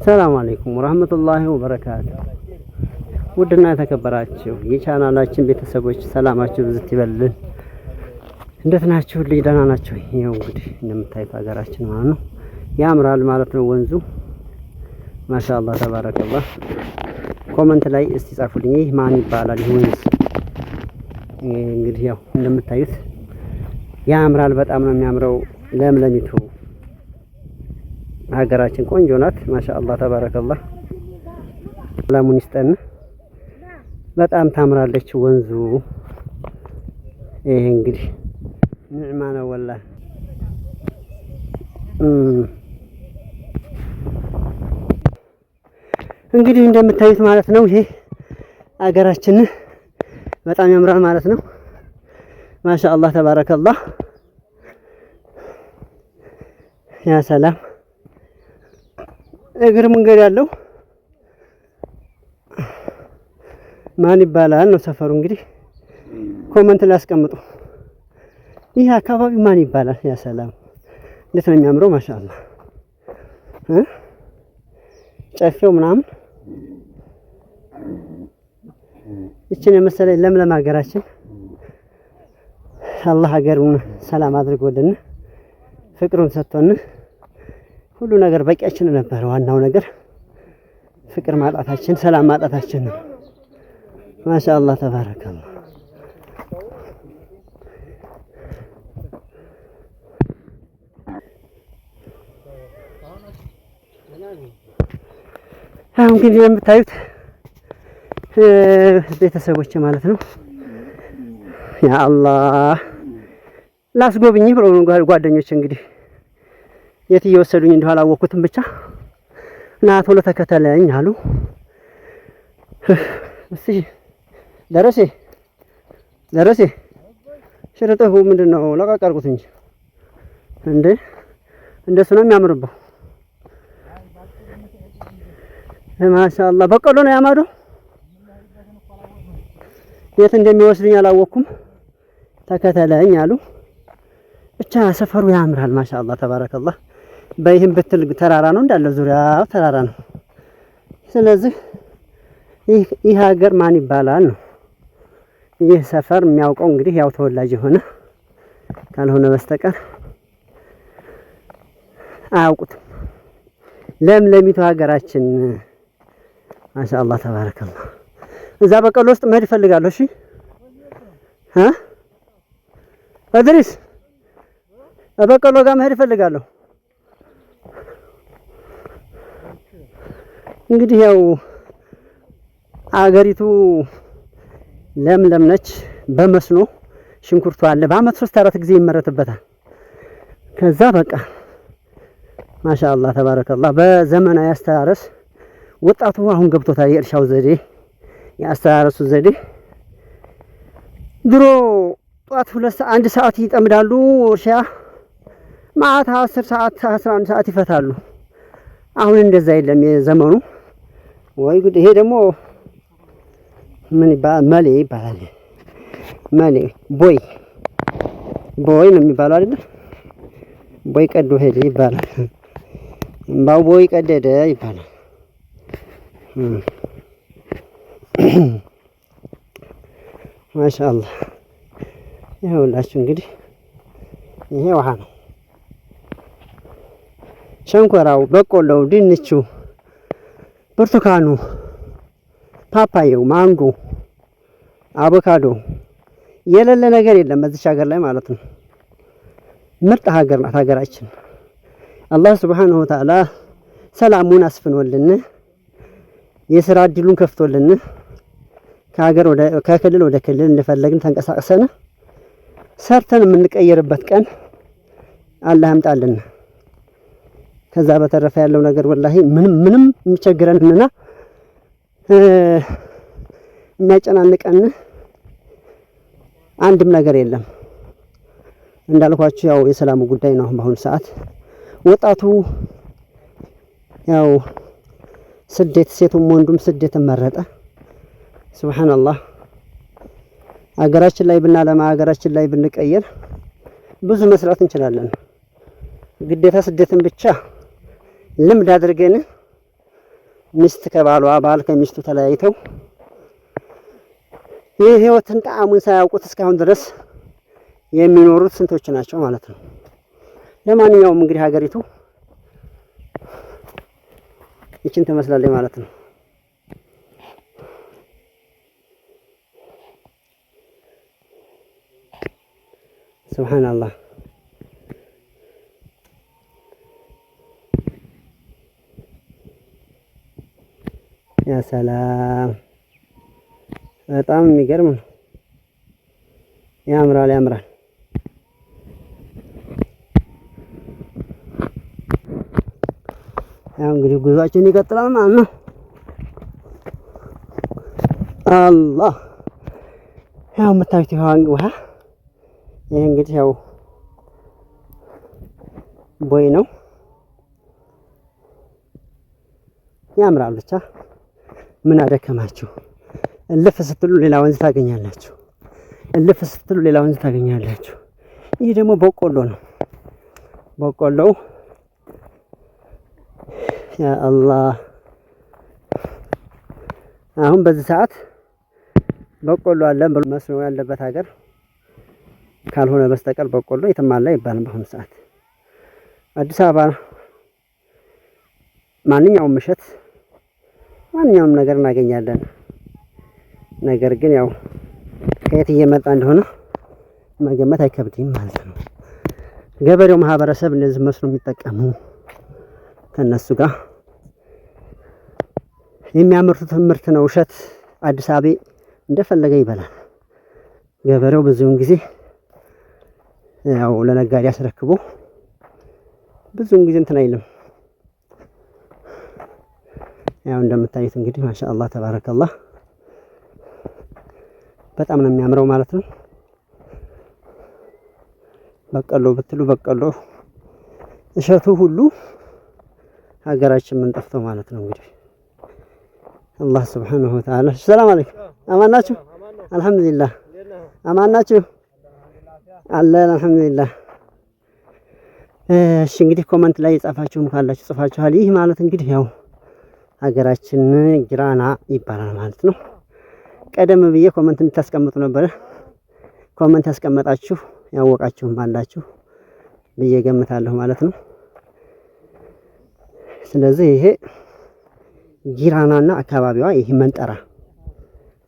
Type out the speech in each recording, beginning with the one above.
ሰላም አለይኩም ወራህመቱላሂ ወበረካቱ። ውድና የተከበራችሁ የቻናላችን ቤተሰቦች ሰላማችሁ ብዝት ይበልልን። እንዴት ናችሁ? ልጅ ደህና ናችሁ? ይሄው እንግዲህ እንደምታዩት ሀገራችን ማለት ነው ያምራል ማለት ነው። ወንዙ ማሻአላህ ተባረከላህ። ኮሜንት ላይ እስቲ ጻፉልኝ ይህ ማን ይባላል? ይህ ወንዝ እንግዲህ ያው እንደምታዩት ያምራል። በጣም ነው የሚያምረው። ለምለሚቱ ሀገራችን ቆንጆ ናት። ማሻአላህ ተባረከላህ። ሰላሙን ይስጠን። በጣም ታምራለች ወንዙ። ይሄ እንግዲህ ንዕማ ነው ወላሂ። እንግዲህ እንደምታዩት ማለት ነው ይሄ ሀገራችን በጣም ያምራል ማለት ነው። ማሻአላህ ተባረከላህ። ያ ሰላም እግር መንገድ ያለው ማን ይባላል ነው ሰፈሩ። እንግዲህ ኮሜንት ላይ አስቀምጡ። ይህ አካባቢ ማን ይባላል? ያ ሰላም እንዴት ነው የሚያምረው! ማሻአላህ ጨፌው ምናምን እቺን የመሰለ ለምለም ሀገራችን አላህ ሀገሩን ሰላም አድርጎልን ፍቅሩን ሰጥቶን ሁሉ ነገር በቂያችን ነበር። ዋናው ነገር ፍቅር ማጣታችን፣ ሰላም ማጣታችን ነው። ማሻአላህ ተባረከላህ። አሁን ግን የምታዩት ቤተሰቦች ማለት ነው ያ አላህ ላስጎብኝ ብሎ ጓደኞች እንግዲህ የት እየወሰዱኝ እንደሆነ አላወኩትም። ብቻ ና ቶሎ ተከተለኝ አሉ። እሺ ደረሴ ሽርጥሁ ምንድነው? ለቃቅ አድርጉት እንጂ እንዴ! እንደሱ ነው የሚያምርበው። ማሻአላህ በቀሎ ነው ያማዶ። የት እንደሚወስዱኝ አላወኩም። ተከተለኝ አሉ። ብቻ ሰፈሩ ያምራል። ማሻአላህ ተባረከላህ። በይህም ብትል ተራራ ነው እንዳለ ዙሪያው ተራራ ነው። ስለዚህ ይህ ሀገር ማን ይባላል ነው ይህ ሰፈር የሚያውቀው እንግዲህ ያው ተወላጅ የሆነ ካልሆነ በስተቀር አያውቁትም። ለምለሚቱ ሀገራችን ማሻአላህ ተባረከላህ። እዛ በቀሎ ውስጥ መሄድ እፈልጋለሁ። እሺ እድሪስ በቀሎ ጋር መሄድ እፈልጋለሁ። እንግዲህ ያው አገሪቱ ለምለም ነች። በመስኖ ሽንኩርቱ አለ። በአመት 3-4 ጊዜ ይመረትበታል። ከዛ በቃ ማሻአላህ ተባረከላህ። በዘመናዊ አስተራረስ ወጣቱ አሁን ገብቶታል። የእርሻው ዘዴ፣ የአስተራረሱ ዘዴ። ድሮ ጧት 1 ሰዓት ይጠምዳሉ እርሻ፣ ማታ 10 ሰዓት 11 ሰዓት ይፈታሉ። አሁን እንደዛ የለም የዘመኑ። ወይ ጉድ! ይሄ ደግሞ ምን ይባላል? መሌ ይባላል። መሌ ቦይ ነው የሚባለው አይደል? ቦይ ቀዶ ሄደ ይባላል። እምባው ቦይ ቀደደ ይባላል። ማሻአላህ። ይኸውላችሁ እንግዲህ ይሄ ውሃ ነው። ሸንኮራው፣ በቆሎው፣ ድንቹ፣ ብርቱካኑ፣ ፓፓየው፣ ማንጎ፣ አቮካዶ የሌለ ነገር የለም በዚች ሀገር ላይ ማለት ነው። ምርጥ ሀገር ናት ሀገራችን። አላህ ሱብሓነሁ ወተዓላ ሰላሙን አስፍኖልን የሥራ እድሉን ከፍቶልን ከክልል ወደ ክልል እንደፈለግን ተንቀሳቅሰን ሰርተን የምንቀየርበት ቀን አላህ ያምጣልን። ከዛ በተረፈ ያለው ነገር ወላሂ ምንም የሚቸግረንና የሚያጨናንቀን አንድም ነገር የለም። እንዳልኳችሁ ያው የሰላሙ ጉዳይ ነው። በአሁኑ ሰዓት ወጣቱ ያው ስደት፣ ሴቱም ወንዱም ስደት መረጠ። ሱብሃንአላህ። ሀገራችን ላይ ብናለማ፣ ሀገራችን ላይ ብንቀየር ብዙ መስራት እንችላለን። ግዴታ ስደትን ብቻ ልምድ አድርገን ሚስት ከባሏ ባል ከሚስቱ ተለያይተው የህይወትን ጣዕሙን ሳያውቁት እስካሁን ድረስ የሚኖሩት ስንቶች ናቸው ማለት ነው። ለማንኛውም እንግዲህ ሀገሪቱ ይችን ትመስላለች ማለት ነው። ሱብሃንአላህ ያ ሰላም በጣም የሚገርም ነው። ያምራል ያምራል። ያው እንግዲህ ጉዟችን ይቀጥላል ማለት ነው። አላህ ያው የምታዩት ውሃ ይሄ እንግዲህ ያው ቦይ ነው። ያምራል ብቻ ምን አደከማችሁ። እልፍ ስትሉ ሌላ ወንዝ ታገኛላችሁ። እልፍ ስትሉ ሌላ ወንዝ ታገኛላችሁ። ይህ ደግሞ በቆሎ ነው። በቆሎው ያ አላህ አሁን በዚህ ሰዓት በቆሎ አለ መስኖ ያለበት ሀገር ካልሆነ በስተቀር በቆሎ የትም አለ አይባልም። በአሁኑ ሰዓት አዲስ አበባ ማንኛውም እሸት ማንኛውም ነገር እናገኛለን። ነገር ግን ያው ከየት እየመጣ እንደሆነ መገመት አይከብድም ማለት ነው። ገበሬው ማህበረሰብ እንደዚህ መስኖ የሚጠቀሙ ከነሱ ጋር የሚያመርቱት ምርት ነው። እሸት አዲስ አበባ እንደፈለገ ይበላል። ገበሬው ብዙውን ጊዜ ያው ለነጋዴ አስረክቦ ብዙውን ጊዜ እንትን አይልም። ያው እንደምታዩት እንግዲህ ማሻአላህ ተባረከላህ በጣም ነው የሚያምረው ማለት ነው። በቀሎ ብትሉ በቀሎ እሸቱ ሁሉ ሀገራችን ምን ጠፍተው ማለት ነው። እንግዲህ አላህ ሱብሓነሁ ወተዓላ ሰላም አለይኩም አማን ናችሁ? አልሐምዱሊላህ አማን ናችሁ? አለን አልሐምዱሊላህ። እሺ እንግዲህ ኮመንት ላይ የጻፋችሁም ካላችሁ ጽፋችኋል። ይህ ማለት እንግዲህ ያው ሀገራችን ጊራና ይባላል ማለት ነው። ቀደም ብዬ ኮመንት እንድታስቀምጡ ነበረ። ኮመንት ያስቀመጣችሁ ያወቃችሁም አላችሁ ብዬ ገምታለሁ ማለት ነው። ስለዚህ ይሄ ጊራናና አካባቢዋ ይሄ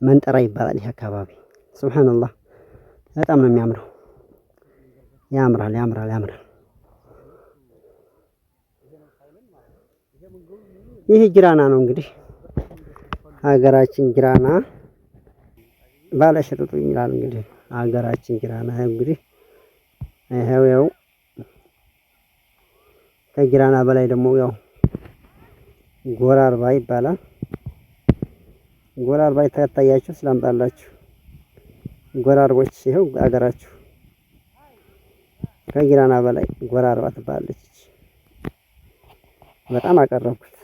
መንጠራ ይባላል። ይሄ አካባቢ ሱብሃንአላህ በጣም ነው የሚያምረው። ያምራል ያምራል ያምራል። ይሄ ጊራና ነው እንግዲህ ሀገራችን ጊራና ባለሽርጡ ይላል እንግዲህ ሀገራችን ጊራና እንግዲህ ይሄው ከጊራና በላይ ደግሞ ያው ጎራርባ ይባላል። ጎራርባ ይታያችሁ ስላምጣላችሁ ጎራርቦች ይሄው ሀገራችሁ ከጊራና በላይ ጎራርባ ትባላለች። በጣም አቀረብኩት።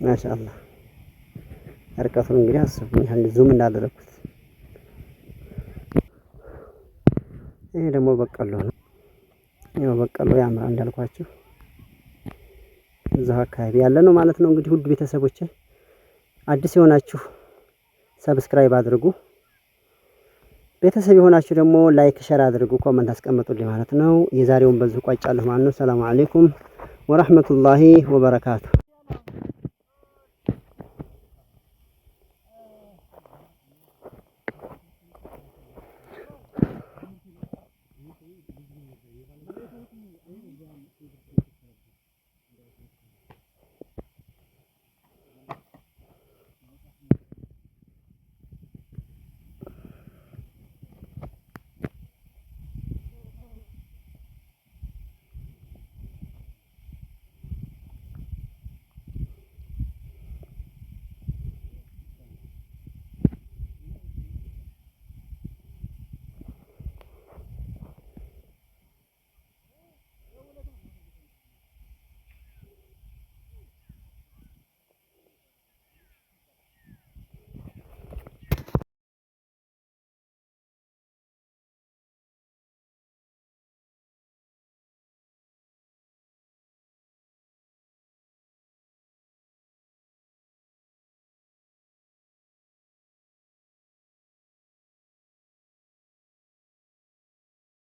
ማሻአላህ እርቀቱን እንግዲህ አስቡኝ አንድ ዙም እንዳደረኩት። ይሄ ደግሞ በቀሎ ነው። ያው በቀሎ ያምራል እንዳልኳችሁ እዛው አካባቢ ያለ ነው ማለት ነው። እንግዲህ ውድ ቤተሰቦቼ አዲስ የሆናችሁ ሰብስክራይብ አድርጉ። ቤተሰብ የሆናችሁ ደግሞ ላይክ ሸር አድርጉ፣ ኮመንት አስቀምጡልኝ ማለት ነው። የዛሬውን በዚሁ ቋጫለሁ ማለት ነው። ሰላም አለይኩም ወራህመቱላሂ ወበረካቱ።